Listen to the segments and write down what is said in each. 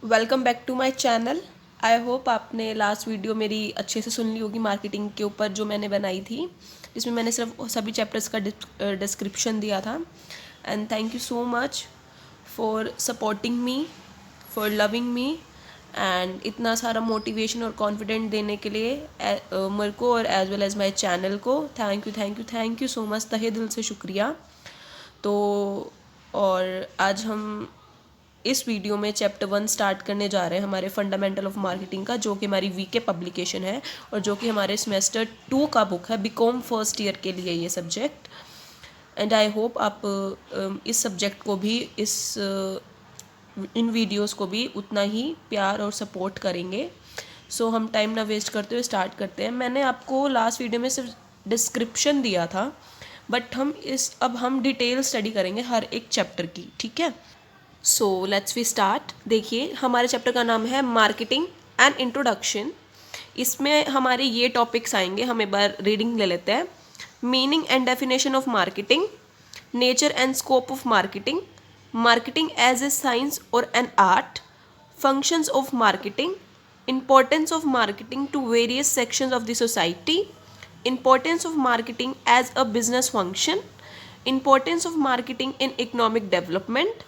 Welcome back to my channel. I hope आपने last video मेरी अच्छे से सुन ली होगी मार्केटिंग के ऊपर जो मैंने बनाई थी, जिसमें मैंने सिर्फ सभी चैप्टर्स का डिस्क्रिप्शन दिया था। And thank you so much for supporting me, for loving me and इतना सारा मोटिवेशन और कॉन्फिडेंट देने के लिए मेरे को और as well as my channel को थैंक यू सो मच, तहे दिल से शुक्रिया। तो और आज हम इस वीडियो में चैप्टर 1 स्टार्ट करने जा रहे हैं हमारे फंडामेंटल ऑफ मार्केटिंग का, जो कि हमारी वीके पब्लिकेशन है और जो कि हमारे सेमेस्टर 2 का बुक है, बीकॉम फर्स्ट ईयर के लिए ये सब्जेक्ट। एंड आई होप आप इस सब्जेक्ट को भी इन वीडियोस को भी उतना ही प्यार और सपोर्ट करेंगे। सो हम टाइम ना वेस्ट करते हुए स्टार्ट करते हैं। मैंने आपको लास्ट वीडियो में सिर्फ डिस्क्रिप्शन दिया था, बट अब हम डिटेल स्टडी करेंगे हर एक चैप्टर की, ठीक है। So let's we start. देखिए, हमारे चैप्टर का नाम है मार्केटिंग एंड इंट्रोडक्शन। इसमें हमारे ये टॉपिक्स आएंगे, हम एक बार रीडिंग ले लेते हैं। Meaning and definition of marketing, nature and scope of marketing, marketing as a science और an art, functions of marketing, importance of marketing to various sections of the society, importance of marketing as a business function, importance of marketing in economic development,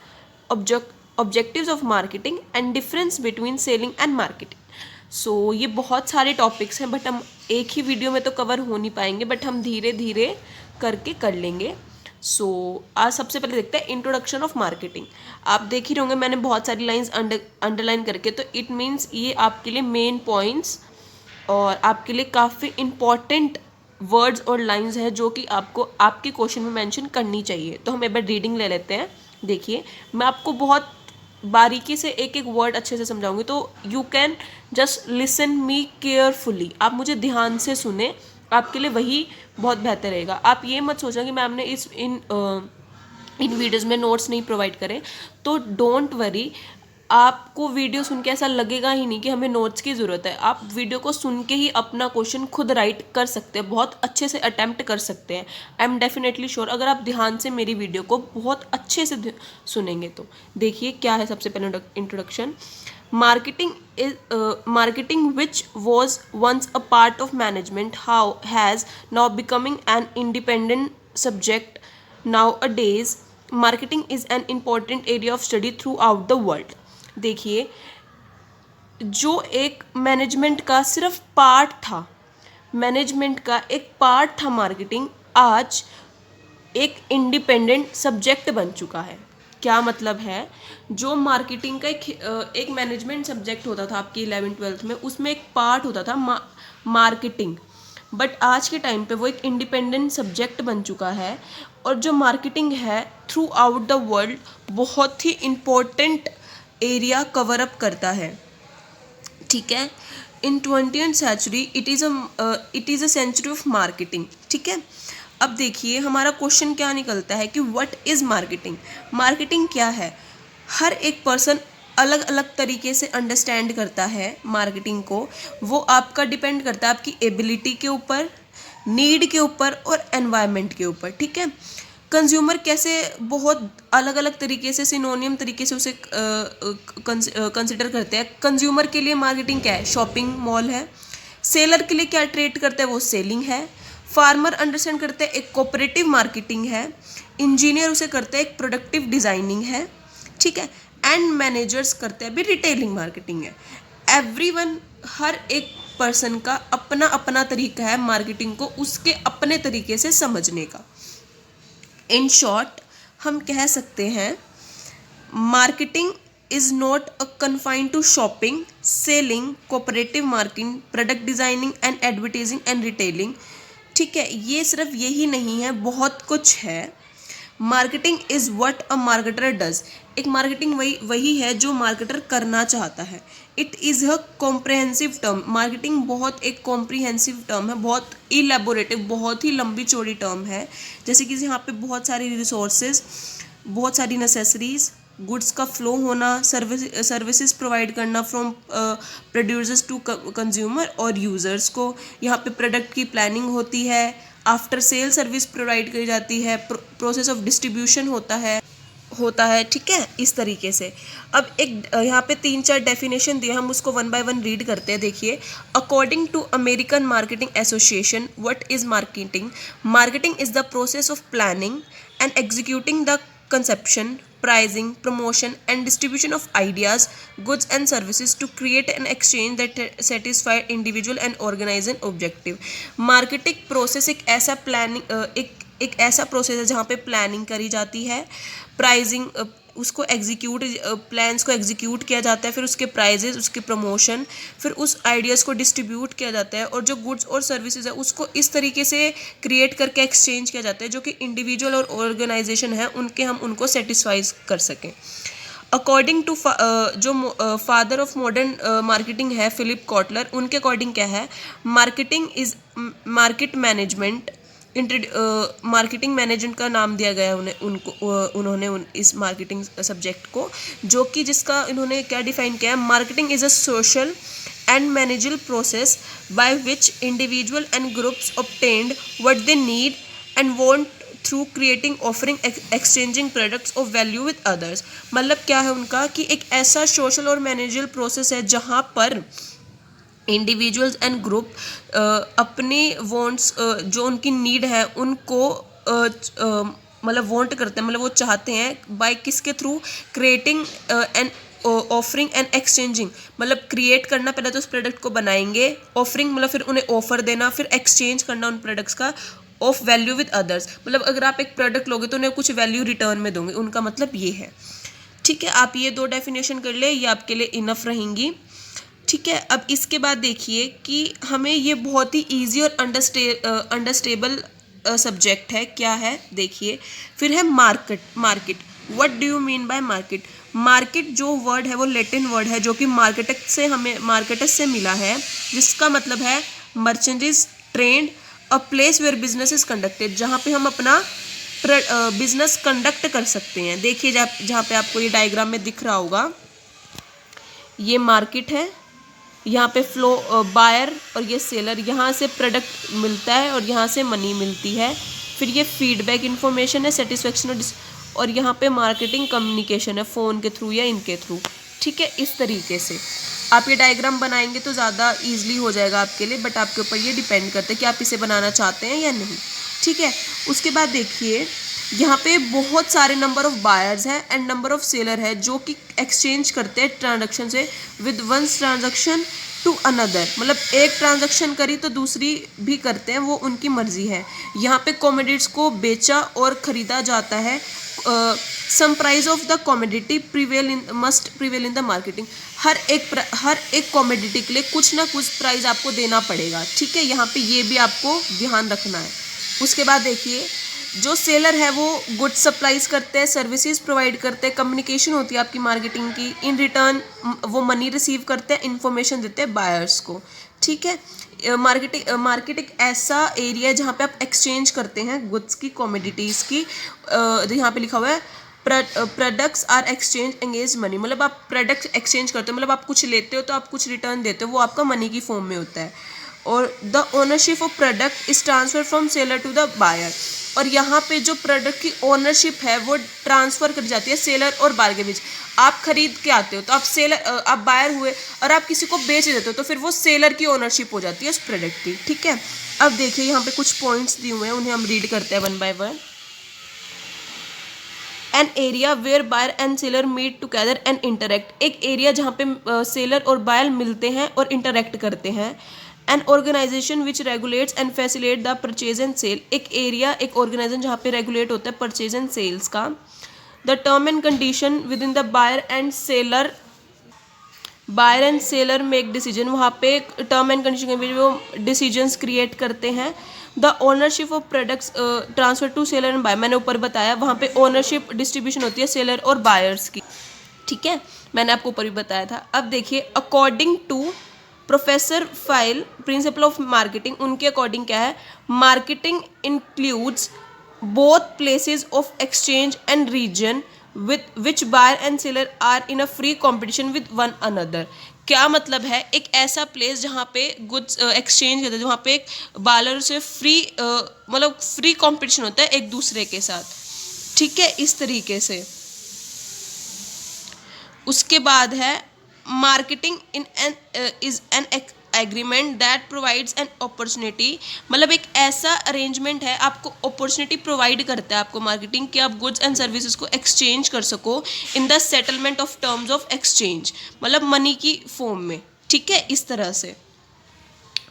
objectives of marketing and difference between selling and marketing. सो ये बहुत सारे topics हैं, but हम एक ही video में तो cover हो नहीं पाएंगे, बट हम धीरे धीरे करके कर लेंगे। सो आज सबसे पहले देखते हैं इंट्रोडक्शन ऑफ मार्केटिंग। आप देख ही रहोगे मैंने बहुत सारी लाइंस अंडरलाइन करके, तो इट मीन्स ये आपके लिए मेन पॉइंट्स और आपके लिए काफ़ी इम्पॉर्टेंट वर्ड्स और लाइंस है जो कि आपको आपके क्वेश्चन में मेंशन करनी चाहिए। तो हम एक बार रीडिंग ले लेते हैं। देखिए, मैं आपको बहुत बारीकी से एक एक वर्ड अच्छे से समझाऊंगी, तो you can just listen me carefully. आप मुझे ध्यान से सुने, आपके लिए वही बहुत बेहतर रहेगा। आप ये मत सोचना कि मैम ने इन वीडियोज़ में नोट्स नहीं प्रोवाइड करें, तो डोंट वरी। आपको वीडियो सुन के ऐसा लगेगा ही नहीं कि हमें नोट्स की ज़रूरत है। आप वीडियो को सुन के ही अपना क्वेश्चन खुद राइट कर सकते हैं, बहुत अच्छे से अटैम्प्ट कर सकते हैं। आई एम डेफिनेटली श्योर, अगर आप ध्यान से मेरी वीडियो को बहुत अच्छे से सुनेंगे तो। देखिए क्या है सबसे पहले introduction. Marketing which was once a part of management has now becoming an independent subject nowadays. Marketing is an important area of study throughout the world. देखिए, जो एक मैनेजमेंट का सिर्फ पार्ट था, मैनेजमेंट का एक पार्ट था मार्केटिंग, आज एक इंडिपेंडेंट सब्जेक्ट बन चुका है। क्या मतलब है? जो मार्केटिंग का एक मैनेजमेंट सब्जेक्ट होता था आपकी 11th-12th में, उसमें एक पार्ट होता था मार्केटिंग, बट आज के टाइम पे वो एक इंडिपेंडेंट सब्जेक्ट बन चुका है। और जो मार्केटिंग है थ्रू आउट द वर्ल्ड बहुत ही इम्पोर्टेंट एरिया कवर अप करता है, ठीक है। In 20th century it is a century of marketing, ठीक है। अब देखिए हमारा क्वेश्चन क्या निकलता है कि व्हाट इज़ मार्केटिंग। मार्केटिंग क्या है? हर एक पर्सन अलग अलग तरीके से अंडरस्टैंड करता है मार्केटिंग को। वो आपका डिपेंड करता है आपकी एबिलिटी के ऊपर, नीड के ऊपर और एनवायरनमेंट के ऊपर, ठीक है। कंज्यूमर कैसे बहुत अलग अलग तरीके से सिनोनियम तरीके से उसे कंसिडर करते हैं। कंज्यूमर के लिए मार्केटिंग क्या है? शॉपिंग मॉल है। सेलर के लिए क्या ट्रेड करता है? वो सेलिंग है। फार्मर अंडरस्टैंड करते हैं एक कोऑपरेटिव मार्केटिंग है। इंजीनियर उसे करते हैं एक प्रोडक्टिव डिज़ाइनिंग है, ठीक है। एंड मैनेजर्स करते हैं भी रिटेलिंग मार्केटिंग है। एवरीवन, हर एक पर्सन का अपना अपना तरीका है मार्केटिंग को उसके अपने तरीके से समझने का। इन शॉर्ट हम कह सकते हैं marketing is not a confined to shopping, selling, cooperative marketing, product designing and advertising and retailing, ठीक है। ये सिर्फ यही नहीं है, बहुत कुछ है। Marketing is what a marketer does. एक मार्केटिंग वही है जो मार्केटर करना चाहता है। It is a comprehensive term. Marketing बहुत एक कॉम्प्रिहेंसिव टर्म है, बहुत इलेबोरेटिव, बहुत ही लंबी चौड़ी टर्म है। जैसे कि यहाँ पे बहुत सारी रिसोर्सेज, बहुत सारी नेसेसरीज, गुड्स का फ्लो होना, सर्विसेज प्रोवाइड करना फ्रॉम प्रोड्यूसर्स टू कंज्यूमर और यूज़र्स को। यहाँ पे प्रोडक्ट की प्लानिंग होती है, आफ्टर सेल सर्विस प्रोवाइड करी जाती है, प्रोसेस ऑफ डिस्ट्रीब्यूशन होता है, होता है, ठीक है, इस तरीके से। अब एक यहाँ पे 3-4 डेफिनेशन दिए, हम उसको वन बाय वन रीड करते हैं। देखिए, according to American marketing association, what is marketing? Marketing is the process of planning and executing the conception, pricing, promotion and distribution of ideas, goods and services to create an exchange that satisfy individual and organize an objective। Marketing process एक ऐसा planning एक ऐसा process है जहाँ पे planning करी जाती है, प्राइजिंग उसको एग्जीक्यूट प्लान्स को एग्जीक्यूट किया जाता है, फिर उसके प्राइजेस, उसके प्रमोशन, फिर उस आइडियाज़ को डिस्ट्रीब्यूट किया जाता है, और जो गुड्स और सर्विसेज है उसको इस तरीके से क्रिएट करके एक्सचेंज किया जाता है जो कि इंडिविजुअल और ऑर्गेनाइजेशन है हम उनको सेटिस्फाइज कर सकें। अकॉर्डिंग टू जो फादर ऑफ मॉडर्न मार्केटिंग है फिलिप कॉटलर, उनके अकॉर्डिंग क्या है? Marketing is market management. Marketing management का नाम दिया गया है उन्होंने इस मार्केटिंग सब्जेक्ट को, जो कि जिसका इन्होंने क्या डिफाइन किया है? Marketing is a social and managerial process by which individual and groups obtained what they need and want through creating, offering, exchanging products of value with others. मतलब क्या है उनका कि एक ऐसा सोशल और मैनेजल प्रोसेस है जहाँ पर इंडिविजुअल्स एंड ग्रुप अपने वॉन्ट्स जो उनकी नीड है उनको मतलब वॉन्ट करते हैं, मतलब वो चाहते हैं बाय किसके through? Creating and offering and exchanging, मतलब क्रिएट करना, पहले तो उस प्रोडक्ट को बनाएंगे, ऑफरिंग मतलब फिर उन्हें ऑफर देना, फिर एक्सचेंज करना उन प्रोडक्ट्स का, ऑफ वैल्यू विद अदर्स, मतलब अगर आप एक प्रोडक्ट लोगे तो उन्हें कुछ वैल्यू रिटर्न में दोगे, उनका मतलब ये है। ठीक है, आप ये 2 डेफिनेशन कर ले, ये आपके लिए इनफ रहेंगी। ठीक है, अब इसके बाद देखिए कि हमें ये बहुत ही ईजी और अंडरस्टेबल सब्जेक्ट है। क्या है? देखिए, फिर है market. What do you mean by market? Market जो वर्ड है वो लैटिन वर्ड है जो कि मार्केटस से मिला है, जिसका मतलब है merchandise trade, a place where business is conducted, जहाँ पे हम अपना बिजनेस कंडक्ट कर सकते हैं। देखिए, जहाँ पे आपको ये डायग्राम में दिख रहा होगा, ये मार्केट है, यहाँ पे फ्लो बायर और ये सेलर, यहाँ से प्रोडक्ट मिलता है और यहाँ से मनी मिलती है। फिर ये फीडबैक इन्फॉर्मेशन है, सेटिस्फेक्शन और यहाँ पे मार्केटिंग कम्युनिकेशन है, फ़ोन के थ्रू या इनके थ्रू। ठीक है, इस तरीके से आप ये डायग्राम बनाएंगे तो ज़्यादा ईजिली हो जाएगा आपके लिए, बट आपके ऊपर ये डिपेंड करता है कि आप इसे बनाना चाहते हैं या नहीं। ठीक है, उसके बाद देखिए, यहाँ पे बहुत सारे नंबर ऑफ बायर्स हैं एंड नंबर ऑफ सेलर है जो कि एक्सचेंज करते हैं ट्रांजैक्शन से with one transaction to another, मतलब एक ट्रांजैक्शन करी तो दूसरी भी करते हैं, वो उनकी मर्जी है। यहाँ पे कॉमोडिटीज को बेचा और ख़रीदा जाता है। Some price of the commodity must prevail in the marketing. हर एक कॉमोडिटी के लिए कुछ ना कुछ प्राइस आपको देना पड़ेगा। ठीक है, यहाँ पे ये भी आपको ध्यान रखना है। उसके बाद देखिए, जो सेलर है वो गुड्स सप्लाईज करते हैं, सर्विसेज प्रोवाइड करते हैं, कम्युनिकेशन होती है आपकी मार्केटिंग की, इन रिटर्न वो मनी रिसीव करते हैं, इन्फॉर्मेशन देते हैं बायर्स को। ठीक है, मार्केट एक ऐसा एरिया है जहाँ पे आप एक्सचेंज करते हैं गुड्स की, कॉमोडिटीज़ की। यहाँ पे लिखा हुआ है products are exchange engage money, मतलब आप प्रोडक्ट एक्सचेंज करते हो, मतलब आप कुछ लेते हो तो आप कुछ रिटर्न देते हो, वो आपका मनी की फॉर्म में होता है। और the ownership of product is transfer from seller to the buyer, और यहाँ पे जो प्रोडक्ट की ओनरशिप है वो ट्रांसफ़र कर जाती है सेलर और बायर के बीच। आप खरीद के आते हो तो आप बायर हुए और आप किसी को बेच देते हो तो फिर वो सेलर की ओनरशिप हो जाती है उस प्रोडक्ट की। ठीक है, अब देखिए यहाँ पे कुछ पॉइंट्स दिए हुए हैं, उन्हें हम रीड करते हैं one by one. An area where buyer and seller meet together and interact, एक एरिया जहाँ पे सेलर और बायर मिलते हैं और इंटरेक्ट करते हैं। An organisation which regulates and facilitate the purchase and sale, एक एरिया, एक ऑर्गेनाइजेशन जहाँ पे रेगुलेट होता है परचेज एंड सेल्स का। The term and condition within the buyer and seller make decision, वहाँ पे टर्म एंड कंडीशन के बीच वो डिसीजंस क्रिएट करते हैं। The ownership of products transfer to seller and buyer, मैंने ऊपर बताया वहाँ पे ओनरशिप डिस्ट्रीब्यूशन होती है सेलर और बायर्स की। ठीक है, मैंने आपको ऊपर भी बताया था। अब देखिए, according to professor Pyle principle of marketing, उनके अकॉर्डिंग क्या है? Marketing includes both places of exchange and region with which buyer and seller are in a free competition with one another. क्या मतलब है? एक ऐसा प्लेस जहाँ पे गुड्स एक्सचेंज करते हैं, जहाँ पे एक बायर से मतलब फ्री कॉम्पिटिशन होता है एक दूसरे के साथ। ठीक है, इस तरीके से उसके बाद है marketing is an agreement that provides an opportunity, मतलब एक ऐसा अरेंजमेंट है, आपको अपॉर्चुनिटी प्रोवाइड करता है आपको मार्केटिंग, कि आप गुड्स एंड सर्विसेज को एक्सचेंज कर सको in the settlement of terms of exchange, मतलब मनी की फॉर्म में, ठीक है, इस तरह से।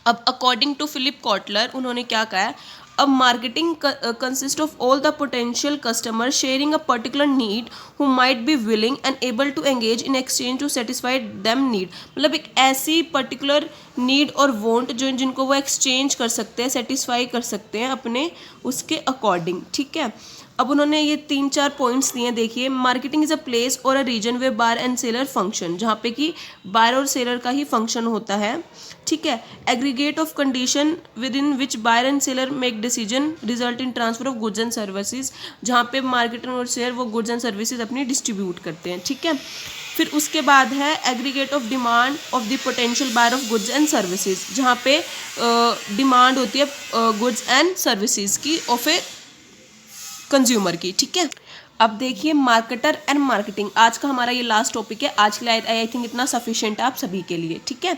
अब अकॉर्डिंग टू फिलिप कॉटलर, उन्होंने क्या कहा है, अब marketing consist of all the potential customer sharing a particular need who might be willing and able to engage in exchange to satisfy them need, मतलब एक ऐसी पर्टिकुलर नीड और want जो जिनको वो एक्सचेंज कर सकते हैं, सेटिस्फाई कर सकते हैं अपने उसके अकॉर्डिंग, ठीक है। अब उन्होंने ये 3-4 पॉइंट्स दिए, देखिए, मार्केटिंग इज अ प्लेस और a region where buyer and seller function, जहाँ पे कि बायर और सेलर का ही फंक्शन होता है, ठीक है। Aggregate of condition within which buyer and seller make decision result in transfer of goods and services, जहाँ पे मार्केटर और सेलर वो गुड्स एंड सर्विसेज अपनी डिस्ट्रीब्यूट करते हैं, ठीक है। फिर उसके बाद है aggregate of demand of the potential buyer of goods and services, जहाँ पे डिमांड होती है गुड्स एंड सर्विसेज की ऑफ ए कंज्यूमर की, ठीक है। अब देखिए मार्केटर एंड मार्केटिंग, आज का हमारा ये लास्ट टॉपिक है, आज के लिए आई थिंक इतना सफिशिएंट है आप सभी के लिए, ठीक है।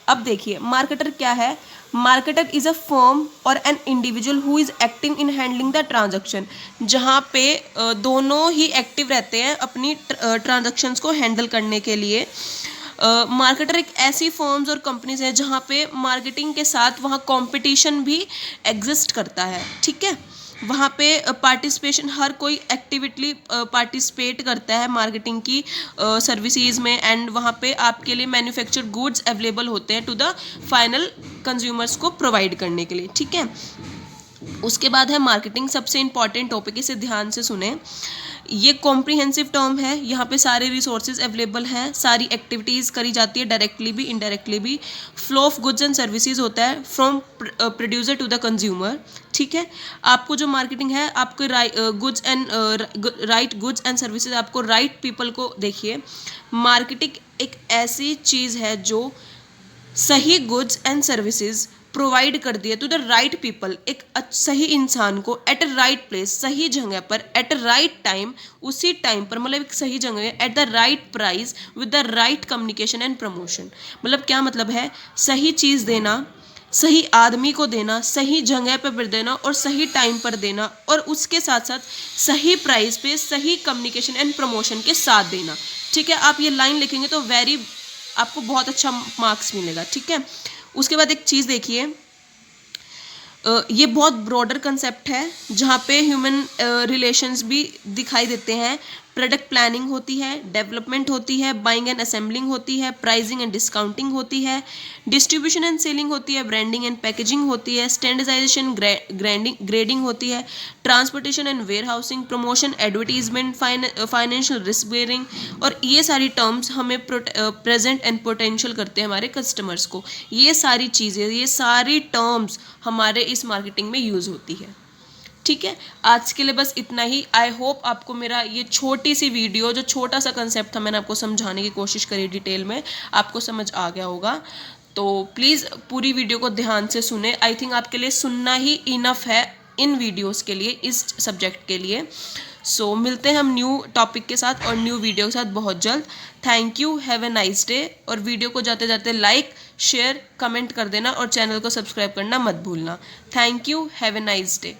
अब देखिए मार्केटर क्या है, मार्केटर इज अ फर्म और an individual who is acting in handling the transaction, जहाँ पे दोनों ही एक्टिव रहते हैं अपनी ट्रांजैक्शंस को हैंडल करने के लिए। मार्केटर एक ऐसी फर्म्स और कंपनीज है जहाँ पे मार्केटिंग के साथ वहाँ कंपटीशन भी एग्जिस्ट करता है, ठीक है। वहाँ पे पार्टिसिपेशन, हर कोई एक्टिविटली पार्टिसिपेट करता है मार्केटिंग की सर्विसेज में, एंड वहाँ पे आपके लिए मैन्युफैक्चर्ड गुड्स अवेलेबल होते हैं टू द फाइनल कंज्यूमर्स को प्रोवाइड करने के लिए, ठीक है। उसके बाद है मार्केटिंग, सबसे इंपॉर्टेंट टॉपिक, इसे ध्यान से सुने। ये कॉम्प्रिहेंसिव टर्म है, यहाँ पे सारे रिसोर्सेज अवेलेबल हैं, सारी एक्टिविटीज़ करी जाती है डायरेक्टली भी इनडायरेक्टली भी। Flow of goods and services होता है from producer to the consumer, ठीक है। आपको जो मार्केटिंग है, आपको goods and right goods and services, आपको राइट पीपल को, देखिए मार्केटिंग एक ऐसी चीज़ है जो सही गुड्स एंड सर्विसेज प्रोवाइड कर दिए टू द राइट पीपल, एक सही इंसान को एट अ राइट प्लेस, सही जगह पर, एट अ राइट टाइम, उसी टाइम पर, मतलब एक सही जगह, at the right price with the right communication and promotion. मतलब क्या मतलब है, सही चीज़ देना, सही आदमी को देना, सही जगह पर देना और सही टाइम पर देना, और उसके साथ साथ सही प्राइस पे सही कम्युनिकेशन एंड प्रमोशन के साथ देना, ठीक है। आप ये लाइन लिखेंगे तो आपको बहुत अच्छा मार्क्स मिलेगा, ठीक है। उसके बाद एक चीज़ देखिए, ये बहुत ब्रॉडर कंसेप्ट है जहाँ पे ह्यूमन रिलेशंस भी दिखाई देते हैं। प्रोडक्ट प्लानिंग होती है, डेवलपमेंट होती है, बाइंग एंड असेंबलिंग होती है, प्राइसिंग एंड डिस्काउंटिंग होती है, डिस्ट्रीब्यूशन एंड सेलिंग होती है, ब्रांडिंग एंड पैकेजिंग होती है, स्टैंडर्डाइजेशन ग्रेडिंग होती है, transportation and warehousing, promotion, advertisement, financial risk bearing, और ये सारी टर्म्स हमें प्रेजेंट एंड पोटेंशियल करते हैं हमारे कस्टमर्स को। ये सारी चीज़ें, ये सारी टर्म्स हमारे इस मार्केटिंग में यूज़ होती है, ठीक है। आज के लिए बस इतना ही। आई होप आपको मेरा ये छोटी सी वीडियो, जो छोटा सा कंसेप्ट था, मैंने आपको समझाने की कोशिश करी डिटेल में, आपको समझ आ गया होगा। तो प्लीज़ पूरी वीडियो को ध्यान से सुने, आई थिंक आपके लिए सुनना ही इनफ है इन वीडियोस के लिए, इस सब्जेक्ट के लिए। सो मिलते हैं हम न्यू टॉपिक के साथ और न्यू वीडियो के साथ बहुत जल्द। Thank you, have a nice day. और वीडियो को जाते जाते लाइक, शेयर, कमेंट कर देना और चैनल को सब्सक्राइब करना मत भूलना। Thank you, have a nice day.